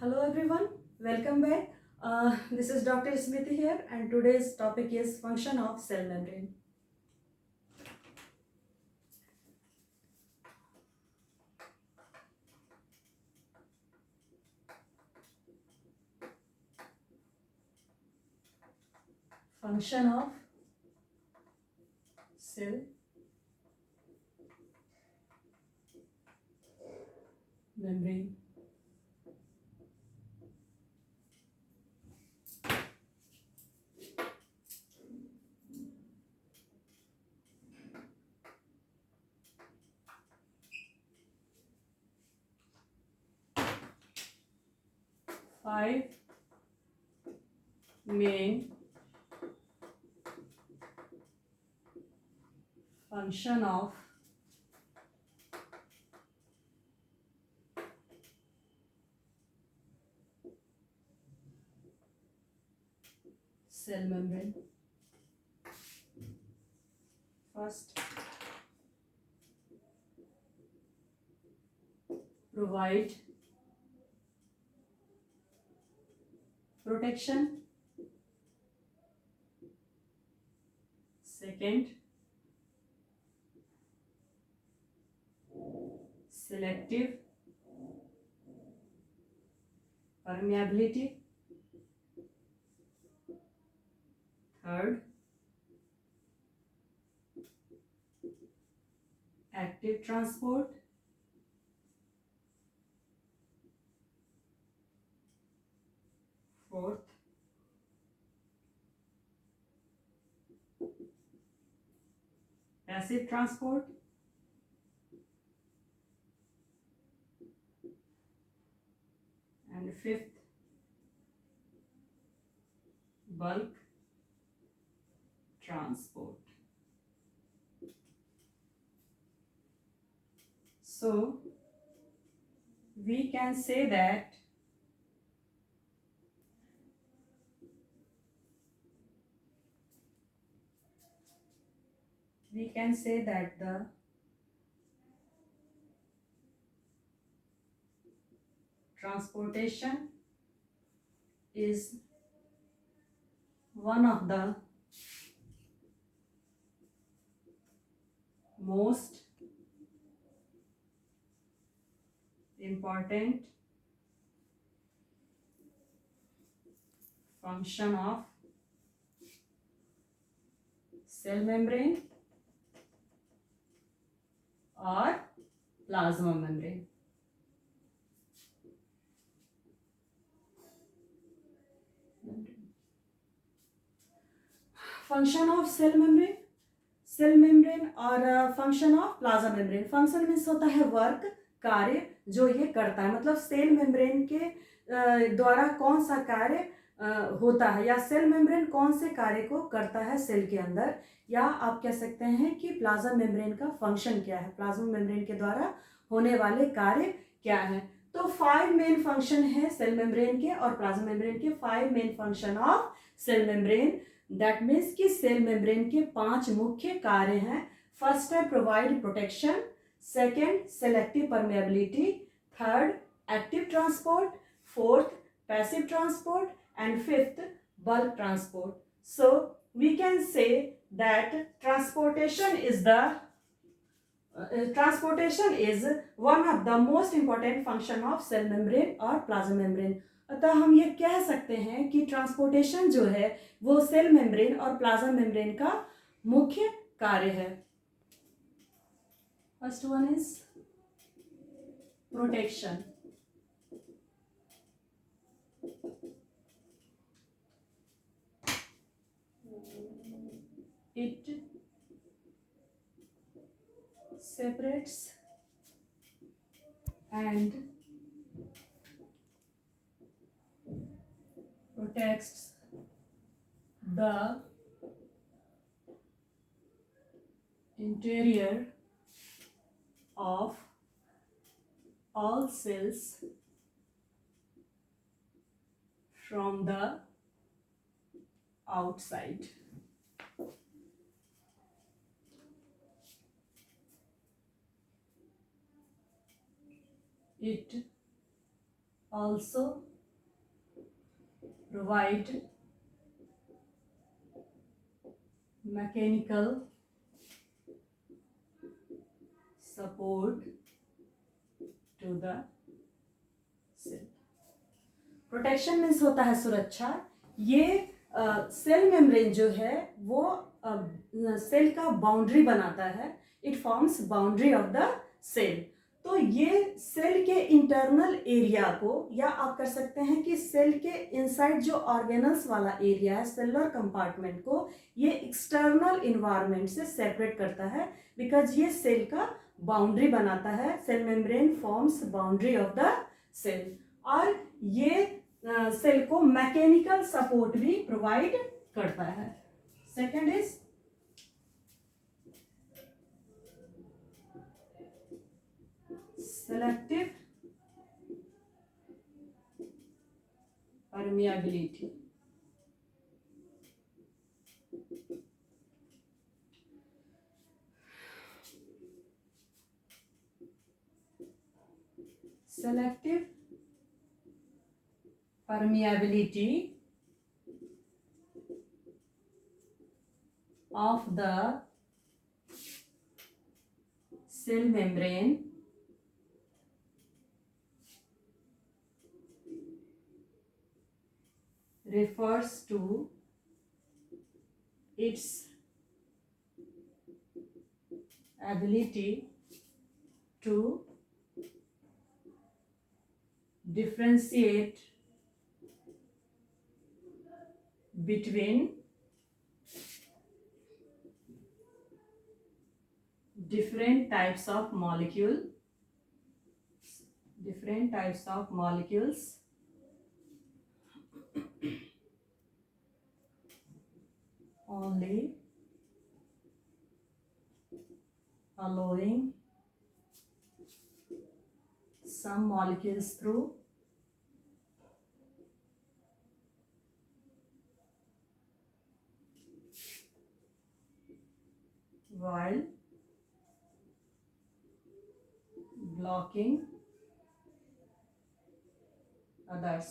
Hello everyone, welcome back. This is Dr. Smriti here, and today's topic is function of cell membrane. Function of cell membrane. Five main function of cell membrane. First, provide protection. Second, selective permeability. Third, active transport. Fourth, passive transport. And fifth, bulk transport. So we can say that the transportation is one of the most important function of cell membrane or plasma membrane. Function of cell membrane और function of plasma membrane. Function means होता है work, कार्य जो ये करता है, मतलब cell membrane के द्वारा कौन सा कार्य होता है, या सेल मेम्ब्रेन कौन से कार्य को करता है सेल के अंदर, या आप कह सकते हैं कि प्लाज्मा मेम्ब्रेन का फंक्शन क्या है, प्लाज्मा मेम्ब्रेन के द्वारा होने वाले कार्य क्या है. तो 5 मेन फंक्शन है सेल मेम्ब्रेन के और प्लाज्मा मेम्ब्रेन के. 5 main function of cell membrane, that means कि सेल मेम्ब्रेन के 5 मुख्य कार्य हैं. फर्स्ट है provide protection, second selective permeability, third active transport, fourth passive transport, and fifth bulk transport. So we can say that transportation is one of the most important function of cell membrane और plasma membrane. अतः हम ये कह सकते हैं कि transportation जो है वो सेल मेम्ब्रेन और प्लाज्मा मेम्ब्रेन का मुख्य कार्य है. First one is protection. It separates and protects the interior of all cells from the outside. It also provide mechanical support to the cell. Protection means होता है सुरक्षा। ये सेल मेम्ब्रेन जो है वो सेल का बाउंड्री बनाता है। It forms boundary of the cell. तो ये सेल के इंटरनल एरिया को, या आप कर सकते हैं कि सेल के इनसाइड जो ऑर्गेनल्स वाला एरिया है, सेलुलर कंपार्टमेंट को, ये एक्सटर्नल इन्वायरमेंट से सेपरेट करता है, बिकॉज ये सेल का बाउंड्री बनाता है। Cell membrane forms boundary of the cell. और ये सेल को मैकेनिकल सपोर्ट भी प्रोवाइड करता है। Second is selective permeability. Selective permeability of the cell membrane refers to its ability to differentiate between different types of molecules only allowing some molecules through while blocking others.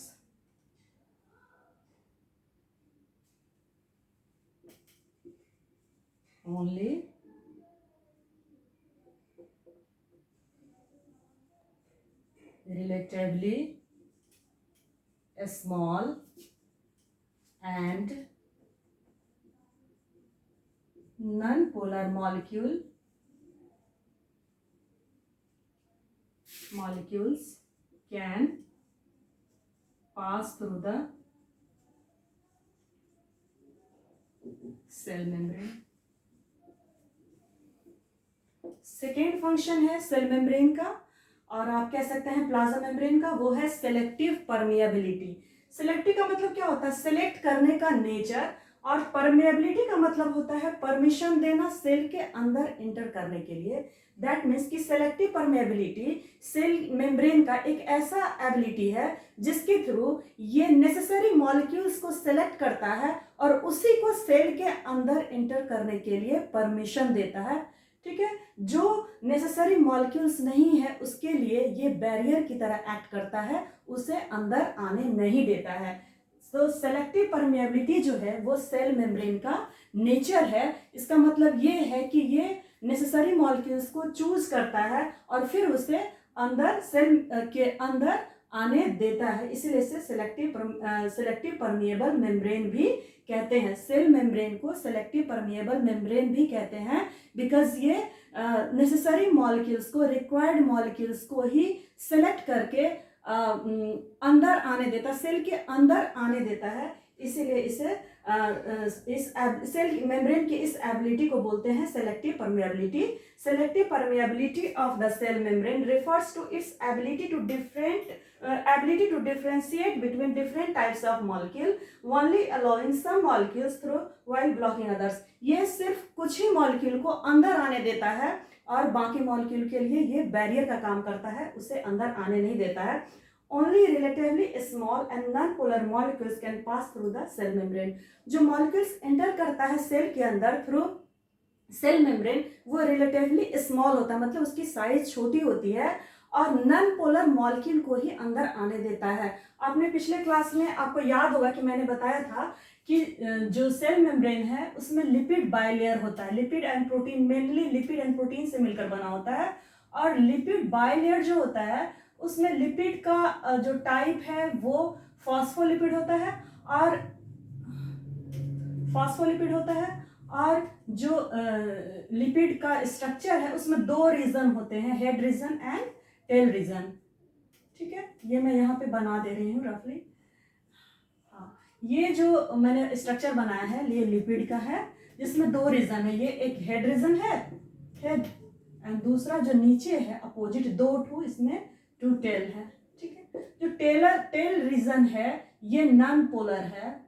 Only relatively small and non-polar molecules can pass through the cell membrane. Second function है cell membrane का, और आप कह सकते हैं plasma membrane का, वो है सेलेक्टिव परमिएबिलिटी। सेलेक्टिव का मतलब क्या होता है? सेलेक्ट करने का नेचर। और परमिएबिलिटी का मतलब होता है परमिशन देना सेल के अंदर इंटर करने के लिए। दैट मीन्स कि सेलेक्टिव परमिएबिलिटी सेल मेम्ब्रेन का एक ऐसा एबिलिटी है जिसके थ्रू ये नेसेसरी मॉलिक्यूल्स को सेलेक्ट करता है और उसी को सेल के अंदर इंटर करने के लिए परमिशन देता है। ठीक है, जो नेसेसरी मॉलिक्यूल्स नहीं है उसके लिए ये बैरियर की तरह एक्ट करता है, उसे अंदर आने नहीं देता है। तो सेलेक्टिव परमिएबिलिटी जो है वो सेल मेम्ब्रेन का नेचर है। इसका मतलब ये है कि ये नेसेसरी मॉलिक्यूल्स को चूज करता है और फिर उसे अंदर सेल के अंदर आने देता है, इसलिए इसे सेलेक्टिव परमिएबल मेम्ब्रेन भी कहते हैं। सेल मेम्ब्रेन को सेलेक्टिव परमिएबल मेम्ब्रेन भी कहते हैं बिकॉज ये नेसेसरी मॉलिक्यूल्स को, रिक्वायर्ड मॉलिक्यूल्स को ही सेलेक्ट करके अंदर आने देता, सेल के अंदर आने देता है। इसीलिए इसे इस सेल मेम्ब्रेन की इस एबिलिटी को बोलते हैं selective permeability. Selective permeability of the cell membrane refers to its ability to differentiate between different types of molecule, only allowing some molecules through while blocking others। ये सिर्फ कुछ ही मॉलिक्यूल को अंदर आने देता है और बाकी मॉलिक्यूल के लिए ये बैरियर का काम करता है, उसे अंदर आने नहीं देता है। Only relatively small and non-polar molecules can pass through the cell membrane। जो मॉलिक्यूल्स एंटर करता है सेल के अंदर थ्रू सेल मेम्ब्रेन वो रिलेटिवली स्मॉल होता है, मतलब उसकी साइज छोटी होती है और नॉन पोलर मॉलिक्यूल को ही अंदर आने देता है। आपने पिछले क्लास में, आपको याद होगा कि मैंने बताया था कि जो सेल मेम्ब्रेन है उसमें लिपिड बाइलेयर होता है। Lipid and protein, mainly lipid and protein से मिलकर बना होता है। और लिपिड बाइलेयर जो होता है उसमें लिपिड का जो टाइप है वो फॉस्फोलिपिड होता है, और फॉस्फोलिपिड होता है। और जो लिपिड का स्ट्रक्चर है उसमें दो रीजन होते हैं, head region and tail region. ठीक है, ये मैं यहाँ पे बना दे रही हूँ रफली। हाँ, ये जो मैंने स्ट्रक्चर बनाया है ये लिपिड का है, जिसमें दो रीजन है। ये एक हेड रीजन है, हेड, एंड दूसरा जो नीचे है अपोजिट, दो टू इसमें टू टेल है। ठीक है, जो टेल रीजन है ये नॉन पोलर है,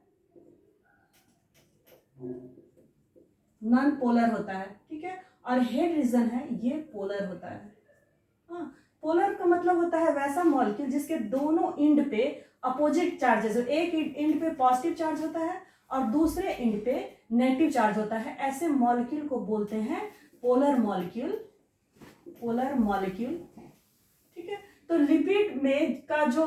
नॉन पोलर होता है। ठीक है, और हेड रीजन है ये पोलर होता है। हाँ, पोलर का मतलब होता है वैसा मॉलिक्यूल जिसके दोनों एंड पे अपोजिट चार्जेस, एक एंड पे पॉजिटिव चार्ज होता है और दूसरे एंड पे नेगेटिव चार्ज होता है। ऐसे मॉलिक्यूल को बोलते हैं पोलर मॉलिक्यूल, पोलर मॉलिक्यूल। ठीक है, तो लिपिड में का जो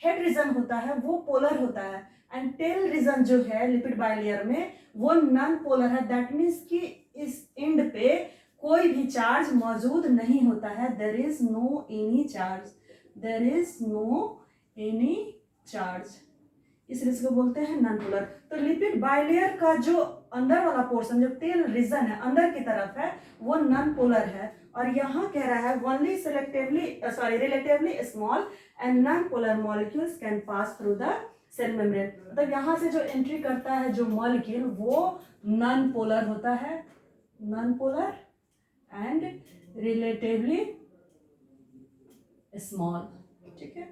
हेड रीजन होता है वो पोलर होता है, एंड टेल रीजन जो है लिपिड बाइलेयर में वो नॉन पोलर है। दैट मीन्स कि इस एंड पे कोई भी चार्ज मौजूद नहीं होता है। There is no any charge, there is no any charge, इसलिए इसको बोलते हैं नॉन पोलर। तो लिपिड बाइलेयर का जो अंदर वाला पोर्शन, जो टेल रीजन है अंदर की तरफ है, वो नॉन पोलर है। और यहाँ कह रहा है only relatively small and non polar molecules can pass through the cell membrane. मतलब यहाँ से जो एंट्री करता है जो मॉलिक्यूल वो नॉन पोलर होता है, non polar and relatively small. ठीक है,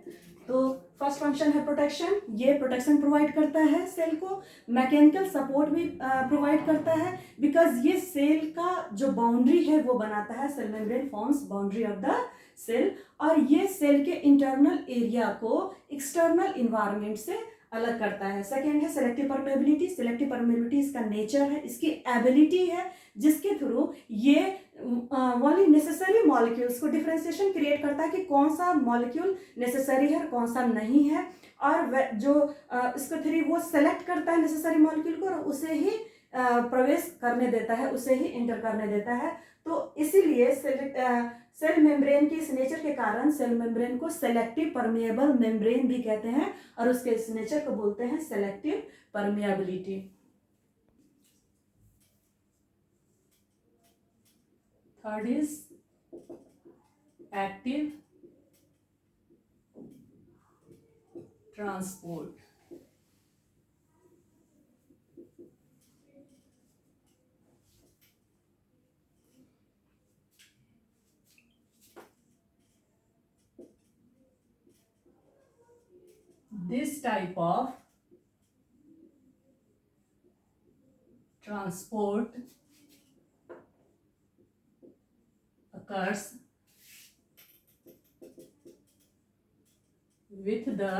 तो फर्स्ट फंक्शन है प्रोटेक्शन, ये प्रोटेक्शन प्रोवाइड करता है सेल को। मैकेनिकल सपोर्ट भी प्रोवाइड करता है, बिकॉज ये सेल का जो बाउंड्री है वो बनाता है। Cell membrane forms boundary of the cell, और ये सेल के इंटरनल एरिया को एक्सटर्नल इन्वायरमेंट से अलग करता है। सेकेंड है सेलेक्टिव परमेबिलिटी। सेलेक्टिव परमेबिलिटी इसका नेचर है, इसकी एबिलिटी है जिसके थ्रू ये ओनली नेसेसरी मॉलिक्यूल्स को डिफरेंशिएशन क्रिएट करता है कि कौन सा मॉलिक्यूल नेसेसरी है और कौन सा नहीं है। और जो इसके थ्रू वो सेलेक्ट करता है नेसेसरी मॉलिक्यूल को और उसे ही प्रवेश करने देता है, उसे ही एंटर करने देता है। तो इसीलिए सेल मेम्ब्रेन की इस नेचर के कारण सेल मेम्ब्रेन को सेलेक्टिव परमिएबल मेम्ब्रेन भी कहते हैं, और उसके इस नेचर को बोलते हैं selective permeability. Third is active transport. This type of transport occurs with the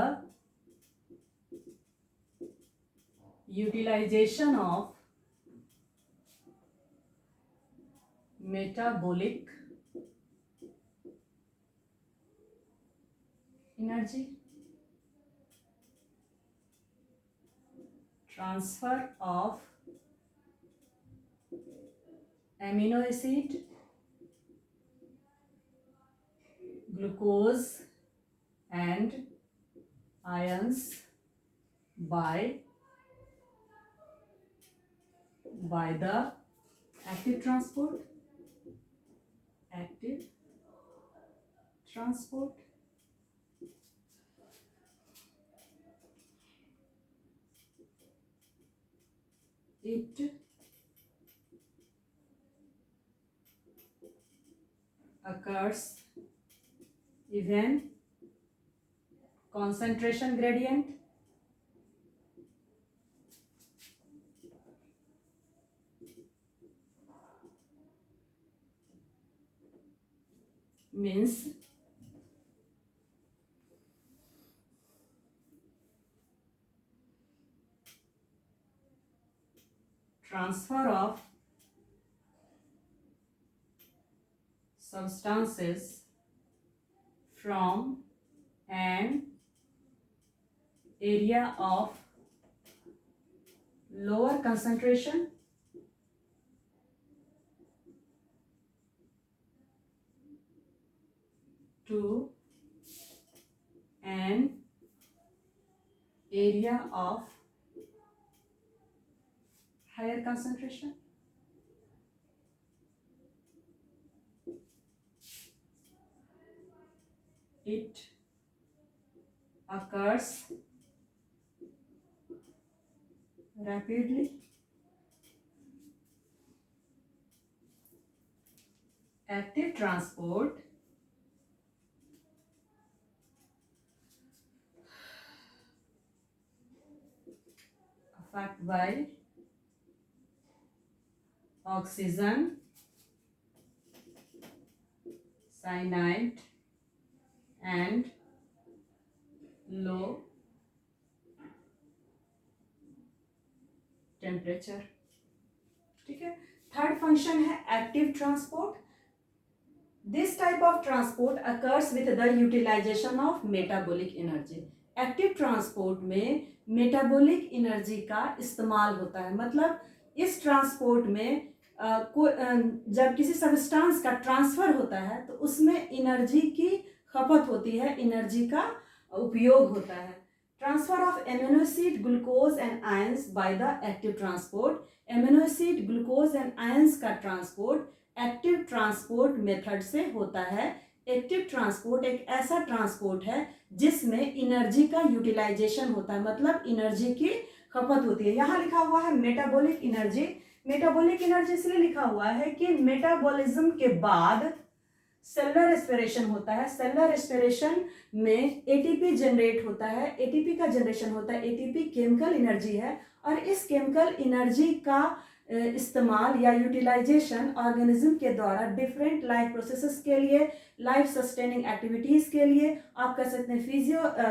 utilization of metabolic energy, transfer of amino acid, glucose and ions by the active transport, it occurs even concentration gradient, means transfer of substances from an area of lower concentration to an area of higher concentration. It occurs rapidly. Active transport affected by oxygen, cyanide and low temperature. ठीक है. Third function है active transport. This type of transport occurs with the utilization of metabolic energy. Active transport में metabolic energy का इस्तेमाल होता है. मतलब इस ट्रांसपोर्ट में जब किसी सब्सटेंस का ट्रांसफर होता है तो उसमें एनर्जी की खपत होती है, एनर्जी का उपयोग होता है. Transfer of amino acid, glucose and ions by the active transport. Amino acid, glucose and ions का ट्रांसपोर्ट एक्टिव ट्रांसपोर्ट मेथड से होता है. एक्टिव ट्रांसपोर्ट एक ऐसा ट्रांसपोर्ट है जिसमें एनर्जी का यूटिलाइजेशन होता है, मतलब एनर्जी की खपत होती है. यहाँ लिखा हुआ है मेटाबॉलिक एनर्जी. मेटाबॉलिक एनर्जी इसलिए लिखा हुआ है कि मेटाबॉलिज्म के बाद सेलुलर रेस्पिरेशन होता है. सेलुलर रेस्पिरेशन में एटीपी जनरेट होता है. एटीपी का जनरेशन होता है. एटीपी केमिकल एनर्जी है और इस केमिकल एनर्जी का इस्तेमाल या यूटिलाइजेशन ऑर्गेनिज्म के द्वारा डिफरेंट लाइफ प्रोसेसेस के लिए, लाइफ सस्टेनिंग एक्टिविटीज़ के लिए, आप कह सकते हैं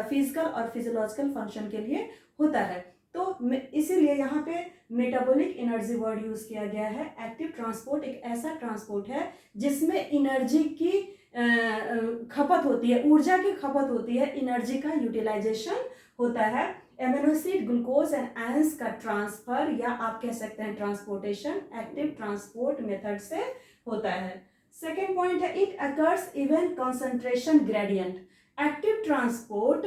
फिजिकल और फिजियोलॉजिकल फंक्शन के लिए होता है. तो इसीलिए यहाँ पे मेटाबॉलिक एनर्जी वर्ड यूज किया गया है. एक्टिव ट्रांसपोर्ट एक ऐसा ट्रांसपोर्ट है जिसमें एनर्जी की खपत होती है, ऊर्जा की खपत होती है, एनर्जी का यूटिलाइजेशन होता है. Amino acid, glucose and ions का ट्रांसफर या आप कह सकते हैं ट्रांसपोर्टेशन एक्टिव ट्रांसपोर्ट मेथड से होता है. सेकेंड पॉइंट है it occurs even concentration gradient. Active transport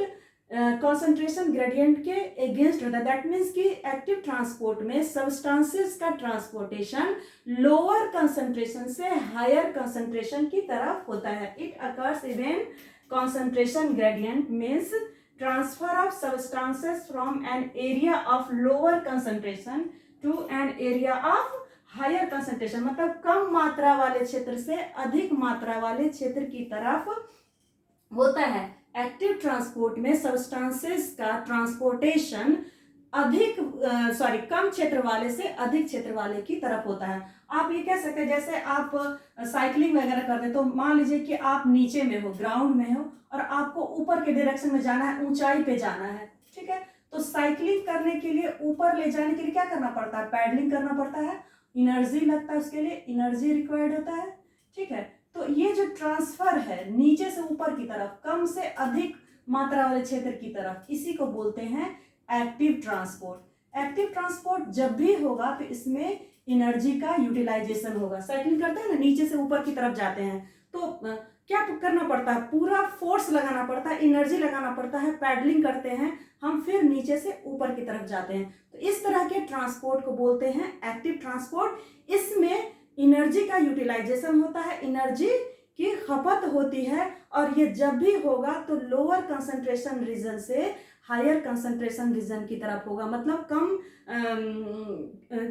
concentration gradient के अगेंस्ट होता है. दैट मीन्स कि एक्टिव ट्रांसपोर्ट में सब्सटेंसेस का ट्रांसपोर्टेशन लोअर कंसंट्रेशन से हायर कंसंट्रेशन की तरफ होता है. It occurs even concentration gradient means transfer of substances from an area of lower concentration to an area of higher concentration. मतलब कम मात्रा वाले क्षेत्र से अधिक मात्रा वाले क्षेत्र की तरफ होता है. एक्टिव ट्रांसपोर्ट में सब्सटेंसेस का ट्रांसपोर्टेशन कम क्षेत्र वाले से अधिक क्षेत्र वाले की तरफ होता है. आप ये कह सकते हैं जैसे आप साइकिलिंग वगैरह करते हैं तो मान लीजिए कि आप नीचे में हो, ग्राउंड में हो और आपको ऊपर के डायरेक्शन में जाना है, ऊंचाई पे जाना है. ठीक है. तो साइकिलिंग करने के लिए, ऊपर ले जाने के लिए क्या करना पड़ता है? पैडलिंग करना पड़ता है, एनर्जी लगता है, उसके लिए एनर्जी रिक्वायर्ड होता है. ठीक है. तो ये जो ट्रांसफर है नीचे से ऊपर की तरफ, कम से अधिक मात्रा वाले क्षेत्र की तरफ, इसी को बोलते हैं एक्टिव ट्रांसपोर्ट. एक्टिव ट्रांसपोर्ट जब भी होगा तो इसमें एनर्जी का यूटिलाइजेशन होगा. साइकिलिंग करते हैं ना, नीचे से ऊपर की तरफ जाते हैं तो क्या करना पड़ता है? पूरा फोर्स लगाना पड़ता है, एनर्जी लगाना पड़ता है. पैडलिंग करते हैं हम, फिर नीचे से ऊपर की तरफ जाते हैं. तो इस तरह के ट्रांसपोर्ट को बोलते हैं एक्टिव ट्रांसपोर्ट. इसमें एनर्जी का यूटिलाइजेशन होता है, एनर्जी की खपत होती है और ये जब भी होगा तो लोअर कंसंट्रेशन रीजन से हायर कंसंट्रेशन रीजन की तरफ होगा. मतलब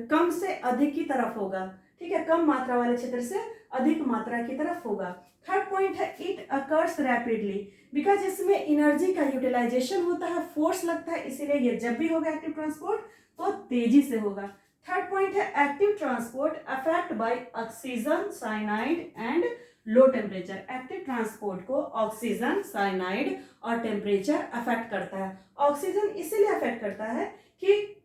कम से अधिक की तरफ होगा. ठीक है. कम मात्रा वाले क्षेत्र से अधिक मात्रा की तरफ होगा. थर्ड पॉइंट है इट अकर्स रैपिडली. बिकॉज इसमें एनर्जी का यूटिलाइजेशन होता है, फोर्स लगता है, इसीलिए ये जब भी होगा एक्टिव ट्रांसपोर्ट तो तेजी से होगा. थर्ड पॉइंट है active transport affect by oxygen, cyanide and low temperature. Active transport को ऑक्सीजन, साइनाइड और टेम्परेचर अफेक्ट करता है. ऑक्सीजन इसीलिए अफेक्ट करता है कि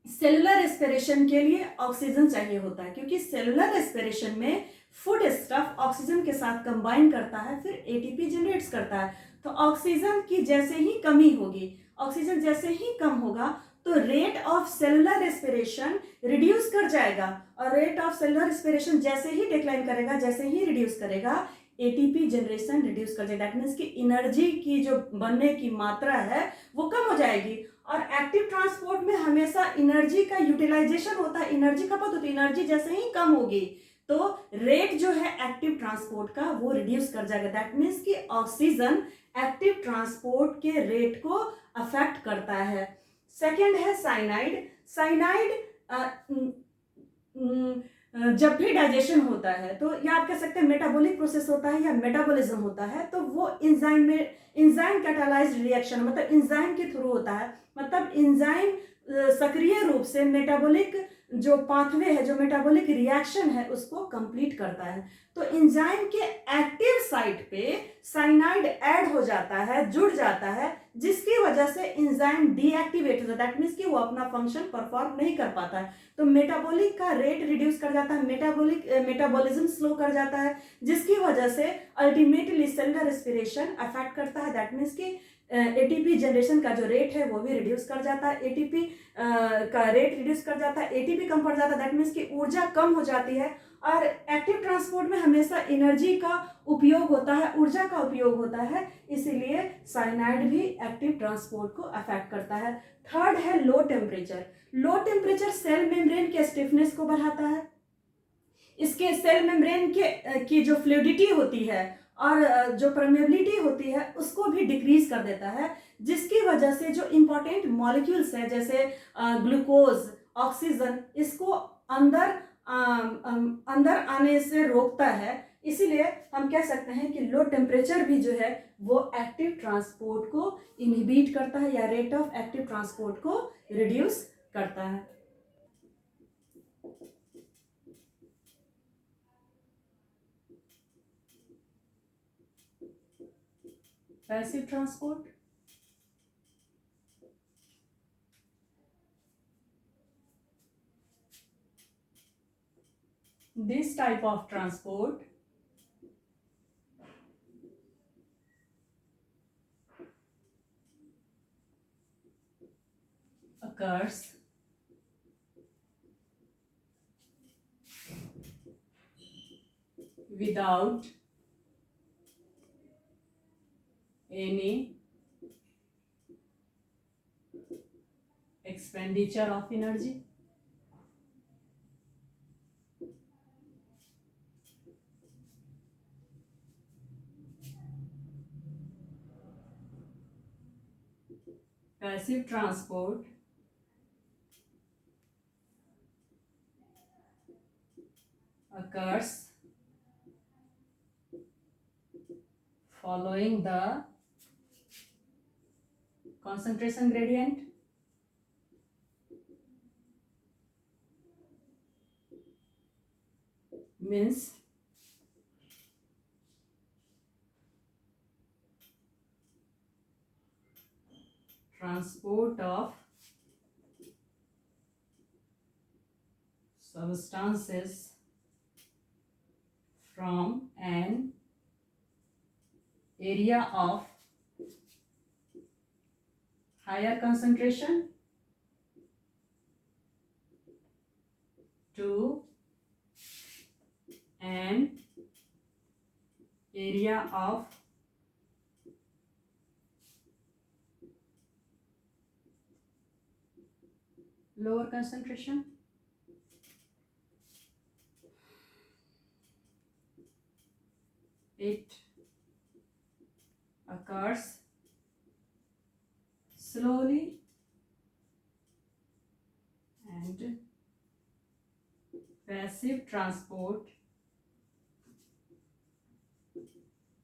सेलुलर रेस्पिरेशन के लिए ऑक्सीजन चाहिए होता है, क्योंकि सेलुलर रेस्पिरेशन में फूड स्टफ ऑक्सीजन के साथ कंबाइन करता है, फिर एटीपी जनरेट्स करता है। तो ऑक्सीजन की जैसे ही कमी होगी, ऑक्सीजन जैसे ही कम होगा, तो rate of cellular respiration reduce कर जाएगा, और रेट ऑफ सेलुलर रेस्पिरेशन जैसे ही डिक्लाइन करेगा, जैसे ही रिड्यूस करेगा, एटीपी जनरेशन रिड्यूस कर जाएगा। दैट मीन्स कि एनर्जी की जो बनने की मात्रा है वो कम हो जाएगी। और एक्टिव ट्रांसपोर्ट में हमेशा एनर्जी का यूटिलाइजेशन होता है, एनर्जी खपत होती है, एनर्जी जैसे ही कम होगी तो रेट जो है एक्टिव ट्रांसपोर्ट का वो रिड्यूस कर जाएगा। दैट मीन्स कि ऑक्सीजन एक्टिव ट्रांसपोर्ट के रेट को अफेक्ट करता है। सेकेंड है साइनाइड। साइनाइड जब भी डाइजेशन होता है, तो या आप कह सकते हैं मेटाबॉलिक प्रोसेस होता है या मेटाबॉलिज्म होता है, तो वो इंजाइम कैटालाइज्ड रिएक्शन, मतलब इंजाइम के थ्रू होता है। मतलब इंजाइम सक्रिय रूप से मेटाबॉलिक जो पाथवे है, जो मेटाबॉलिक रिएक्शन है, उसको कंप्लीट करता है। तो एंजाइम के एक्टिव साइट पे साइनाइड ऐड हो जाता है, जुड़ जाता है, जिसकी वजह से एंजाइम डीएक्टिवेट हो जाता है। दैट मीन्स कि वो अपना फंक्शन परफॉर्म नहीं कर पाता है। तो मेटाबॉलिक का रेट रिड्यूस कर जाता है, मेटाबॉलिज्म स्लो कर जाता है, जिसकी वजह से अल्टीमेटली सेलुलर रेस्पिरेशन अफेक्ट करता है। दैट मीन्स कि एटीपी जनरेशन का जो रेट है वो भी रिड्यूस कर जाता है, एटीपी का रेट रिड्यूस कर जाता है, एटीपी कम पड़ जाता है। दैट मीन्स कि ऊर्जा कम हो जाती है। और एक्टिव ट्रांसपोर्ट में हमेशा एनर्जी का उपयोग होता है, ऊर्जा का उपयोग होता है, इसीलिए साइनाइड भी एक्टिव ट्रांसपोर्ट को अफेक्ट करता है। थर्ड है low temperature. Low temperature cell membrane के स्टिफनेस को बढ़ाता है, इसके सेल मेम्ब्रेन के की जो फ्लूइडिटी होती है और जो परमेबिलिटी होती है उसको भी डिक्रीज कर देता है, जिसकी वजह से जो इंपॉर्टेंट मॉलिक्यूल्स है जैसे ग्लूकोज, ऑक्सीजन, इसको अंदर अंदर आने से रोकता है। इसीलिए हम कह सकते हैं कि लो टेम्परेचर भी जो है वो एक्टिव ट्रांसपोर्ट को इनहिबिट करता है या रेट ऑफ एक्टिव ट्रांसपोर्ट को रिड्यूस करता है। Passive transport, this type of transport occurs without any expenditure of energy. Passive transport occurs following the concentration gradient, means transport of substances from an area of higher concentration to an area of lower concentration. It occurs slowly and passive transport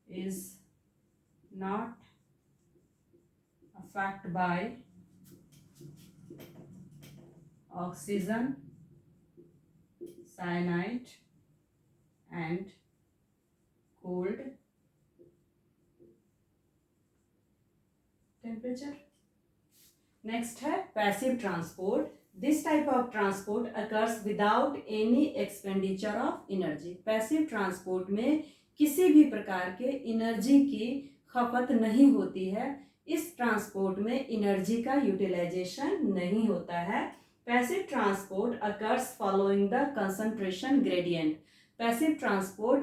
is not affected by oxygen, cyanide and cold temperature. Next है passive transport, This type of transport occurs without any expenditure of energy. Passive transport में किसी भी प्रकार के energy की खपत नहीं होती है. इस ट्रांसपोर्ट में एनर्जी का यूटिलाइजेशन नहीं होता है. Passive transport occurs following the concentration gradient. Passive transport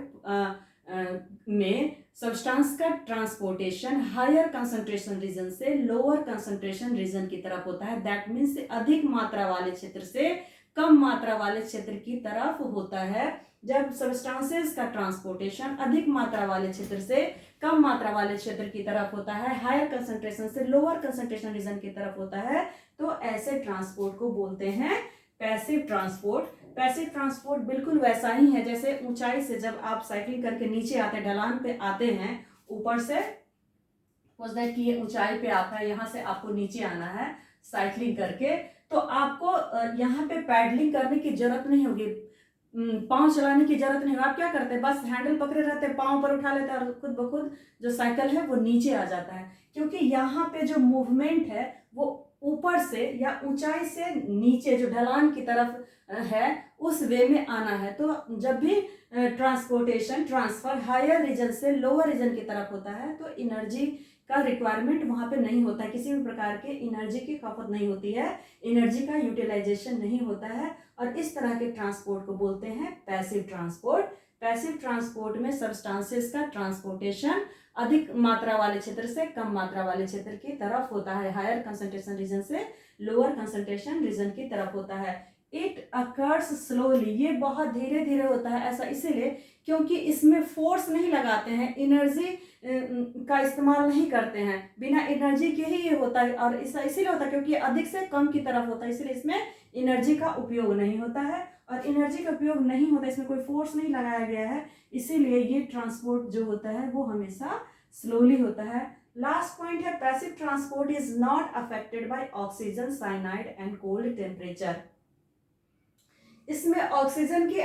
में सब्सटेंस का ट्रांसपोर्टेशन हायर कंसंट्रेशन रीजन से लोअर कंसंट्रेशन रीजन की तरफ होता है. दैट मीन्स अधिक मात्रा वाले क्षेत्र से कम मात्रा वाले क्षेत्र की तरफ होता है. जब सब्सटेंसेस का ट्रांसपोर्टेशन अधिक मात्रा वाले क्षेत्र से कम मात्रा वाले क्षेत्र की तरफ होता है, हायर कंसंट्रेशन से लोअर कंसंट्रेशन रीजन की तरफ होता है, तो ऐसे ट्रांसपोर्ट को बोलते हैं पैसिव ट्रांसपोर्ट. पैसिव ट्रांसपोर्ट बिल्कुल वैसा ही है जैसे ऊंचाई से जब आप साइकिलिंग करके नीचे आते हैं, ढलान पे आते हैं, ऊपर से कि ये ऊंचाई पे आता है, यहाँ से आपको नीचे आना है साइकिलिंग करके, तो आपको यहाँ पे पैडलिंग करने की जरूरत नहीं होगी, पांव चलाने की जरूरत नहीं होगी. आप क्या करते हैं, बस हैंडल पकड़े रहते हैं, पांव पर उठा लेते हैं और खुद ब खुद जो साइकिल है वो नीचे आ जाता है. क्योंकि यहाँ पे जो मूवमेंट है वो ऊपर से या ऊंचाई से नीचे जो ढलान की तरफ है उस वे में आना है. तो जब भी ट्रांसपोर्टेशन ट्रांसफर हायर रीजन से लोअर रीजन की तरफ होता है तो एनर्जी का रिक्वायरमेंट वहां पे नहीं होता है, किसी भी प्रकार के एनर्जी की खपत नहीं होती है, एनर्जी का यूटिलाइजेशन नहीं होता है, और इस तरह के ट्रांसपोर्ट को बोलते हैं पैसिव ट्रांसपोर्ट. पैसिव ट्रांसपोर्ट में सब्सटेंसेस का ट्रांसपोर्टेशन अधिक मात्रा वाले क्षेत्र से कम मात्रा वाले क्षेत्र की तरफ होता है, हायर कंसंट्रेशन रीजन से लोअर कंसंट्रेशन रीजन की तरफ होता है. इट अकर्स स्लोली, ये बहुत धीरे धीरे होता है. ऐसा इसीलिए क्योंकि इसमें फोर्स नहीं लगाते हैं, एनर्जी का इस्तेमाल नहीं करते हैं, बिना एनर्जी के ही ये होता है. और इसीलिए होता है क्योंकि अधिक से कम की तरफ होता है, इसलिए इसमें एनर्जी का उपयोग नहीं होता है. और एनर्जी का उपयोग नहीं होता, इसमें कोई फोर्स नहीं लगाया गया है, इसीलिए ये ट्रांसपोर्ट जो होता है वो हमेशा स्लोली होता है. लास्ट पॉइंट है passive transport is not affected by oxygen, cyanide and cold temperature. इसमें ऑक्सीजन की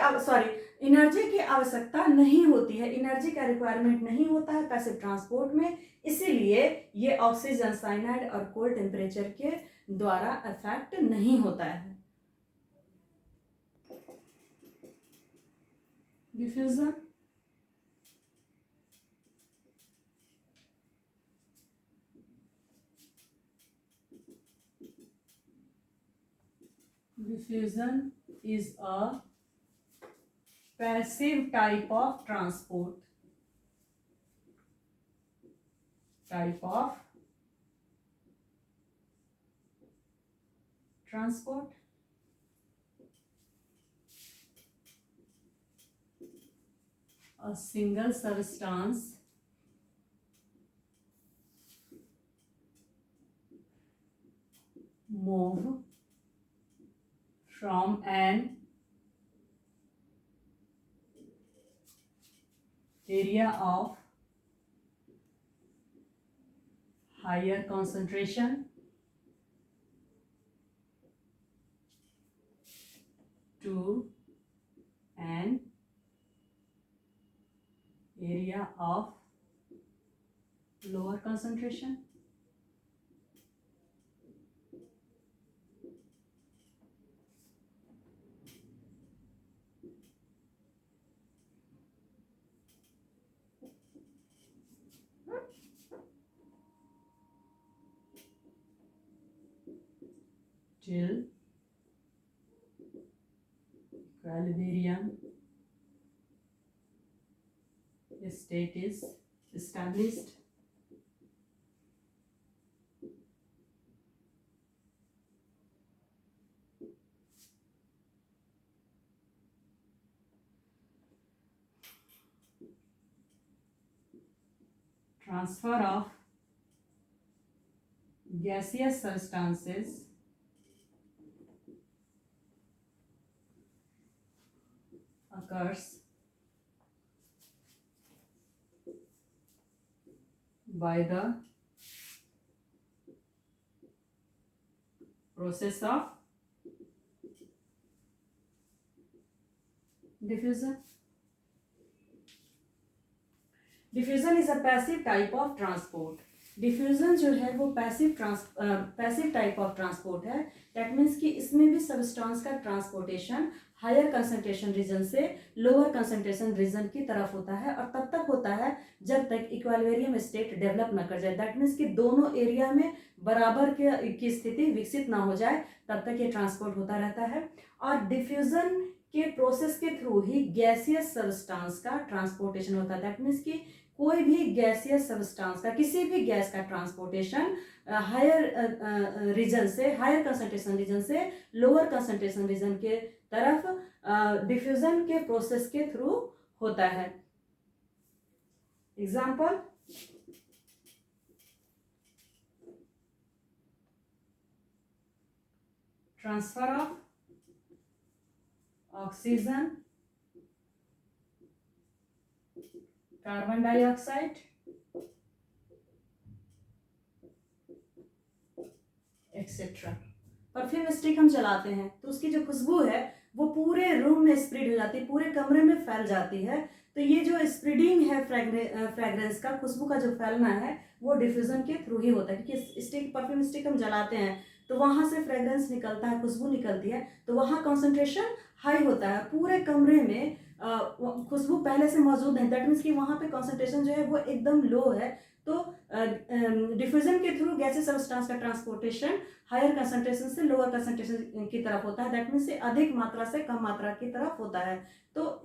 एनर्जी की आवश्यकता नहीं होती है, एनर्जी का रिक्वायरमेंट नहीं होता है पैसिव ट्रांसपोर्ट में, इसीलिए ये ऑक्सीजन, साइनाइड और कोल्ड टेम्परेचर के द्वारा अफेक्ट नहीं होता है. Diffusion. Diffusion is a passive type of transport. A single substance move from an area of higher concentration to an area of lower concentration. Till equilibrium state is established. Transfer of gaseous substances occurs by the process of diffusion. Diffusion is a passive type of transport. Diffusion जो है वो passive type of transport है। That means कि इसमें भी substance का transportation higher concentration region से lower concentration region की तरफ होता है, और तब तक होता है जब तक इक्विलिब्रियम स्टेट डेवलप ना कर जाए। दैट मीन्स कि दोनों एरिया में बराबर की स्थिति विकसित ना हो जाए, तब तक ये ट्रांसपोर्ट होता रहता है। और डिफ्यूजन के प्रोसेस के थ्रू ही गैसियस सबस्टांस का ट्रांसपोर्टेशन होता है। दैट मीन्स कि कोई भी गैसियस सबस्टांस का, किसी भी गैस का ट्रांसपोर्टेशन हायर रीजन से, हायर कंसंट्रेशन रीजन से लोअर कंसंट्रेशन रीजन के तरफ डिफ्यूजन के प्रोसेस के थ्रू होता है। Example, transfer of oxygen, carbon dioxide, etcetera. Perfume stick हम जलाते हैं तो उसकी जो खुशबू है वो पूरे रूम में स्प्रेड हो जाती है, पूरे कमरे में फैल जाती है। तो ये जो स्प्रेडिंग है फ्रेग्रेंस का, खुशबू का जो फैलना है, वो डिफ्यूजन के थ्रू ही होता है। क्योंकि स्टिक, परफ्यूम स्टिक हम जलाते हैं तो वहां से फ्रेग्रेंस निकलता है, खुशबू निकलती है, तो वहां कॉन्सेंट्रेशन हाई होता है। पूरे कमरे में खुशबू पहले से मौजूद है, दैट मीन्स कि वहां पे कॉन्सेंट्रेशन जो है वो एकदम लो है। तो डिफ्यूजन के थ्रू गैसेस सब्सटेंस का ट्रांसपोर्टेशन हायर कंसंट्रेशन से लोअर कंसंट्रेशन की तरफ होता है। दैट मीन्स से अधिक मात्रा से कम मात्रा की तरफ होता है। तो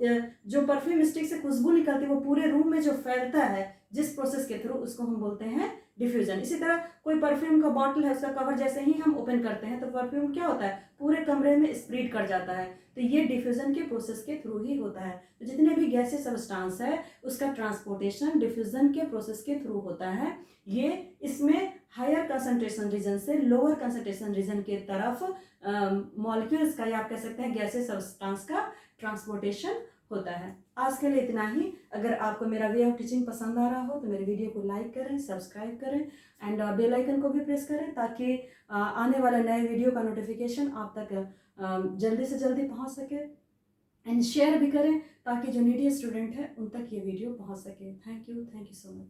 जो परफ्यूम स्टिक से खुशबू निकलती है वो पूरे रूम में जो फैलता है जिस प्रोसेस के थ्रू, उसको हम बोलते हैं डिफ्यूजन। इसी तरह कोई परफ्यूम का बॉटल है, उसका कवर जैसे ही हम ओपन करते हैं तो परफ्यूम क्या होता है, पूरे कमरे में स्प्रेड कर जाता है। तो ये डिफ्यूजन के प्रोसेस के थ्रू ही होता है। तो जितने भी गैसेस सब्सटेंस है उसका ट्रांसपोर्टेशन डिफ्यूजन के प्रोसेस के थ्रू होता है। ये इसमें हायर कंसंट्रेशन रीजन से लोअर कंसंट्रेशन रीजन के तरफ मॉलिक्यूल्स का, या आप कह सकते हैं गैसेस सब्सटेंस का ट्रांसपोर्टेशन होता है। आज के लिए इतना ही। अगर आपको मेरा वे ऑफ टीचिंग पसंद आ रहा हो तो मेरे वीडियो को लाइक करें, सब्सक्राइब करें एंड बेल आइकन को भी प्रेस करें, ताकि आने वाले नए वीडियो का नोटिफिकेशन आप तक जल्दी से जल्दी पहुंच सके। एंड शेयर भी करें ताकि जो नीडी स्टूडेंट है उन तक ये वीडियो पहुंच सके। Thank you so much.